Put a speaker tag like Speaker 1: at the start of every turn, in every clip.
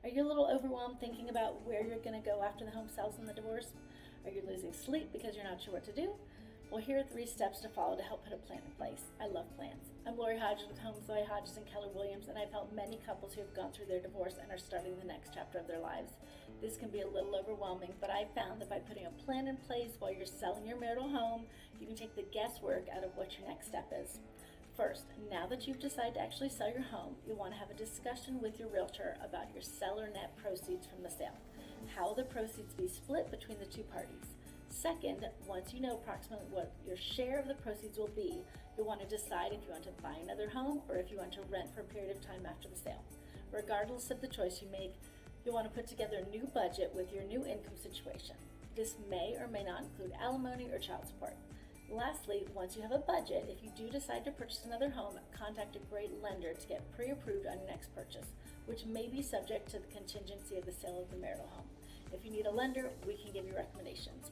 Speaker 1: Are you a little overwhelmed thinking about where you're going to go after the home sells in the divorce? Are you losing sleep because you're not sure what to do? Well, here are 3 steps to follow to help put a plan in place. I love plans. I'm Lori Hodges with Homes by Hodges and Keller Williams, and I've helped many couples who have gone through their divorce and are starting the next chapter of their lives. This can be a little overwhelming, but I've found that by putting a plan in place while you're selling your marital home, you can take the guesswork out of what your next step is. First, now that you've decided to actually sell your home, you'll want to have a discussion with your realtor about your seller net proceeds from the sale. How will the proceeds be split between the 2 parties? Second, once you know approximately what your share of the proceeds will be, you'll want to decide if you want to buy another home or if you want to rent for a period of time after the sale. Regardless of the choice you make, you'll want to put together a new budget with your new income situation. This may or may not include alimony or child support. Lastly, once you have a budget, if you do decide to purchase another home, contact a great lender to get pre-approved on your next purchase, which may be subject to the contingency of the sale of the marital home. If you need a lender, we can give you recommendations.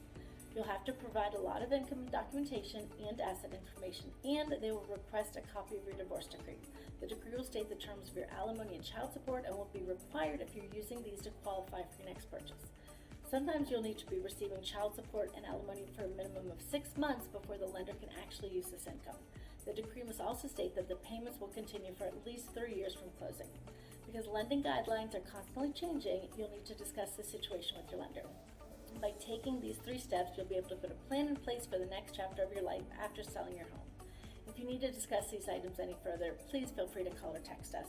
Speaker 1: You'll have to provide a lot of income documentation and asset information, and they will request a copy of your divorce decree. The decree will state the terms of your alimony and child support and will be required if you're using these to qualify for your next purchase. Sometimes you'll need to be receiving child support and alimony for a minimum of 6 months before the lender can actually use this income. The decree must also state that the payments will continue for at least 3 years from closing. Because lending guidelines are constantly changing, you'll need to discuss the situation with your lender. By taking these 3 steps, you'll be able to put a plan in place for the next chapter of your life after selling your home. If you need to discuss these items any further, please feel free to call or text us.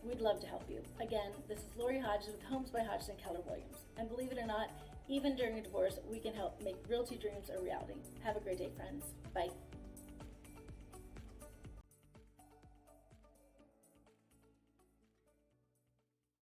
Speaker 1: We'd love to help you. Again, this is Lori Hodges with Homes by Hodges and Keller Williams. And believe it or not, even during a divorce, we can help make realty dreams a reality. Have a great day, friends. Bye.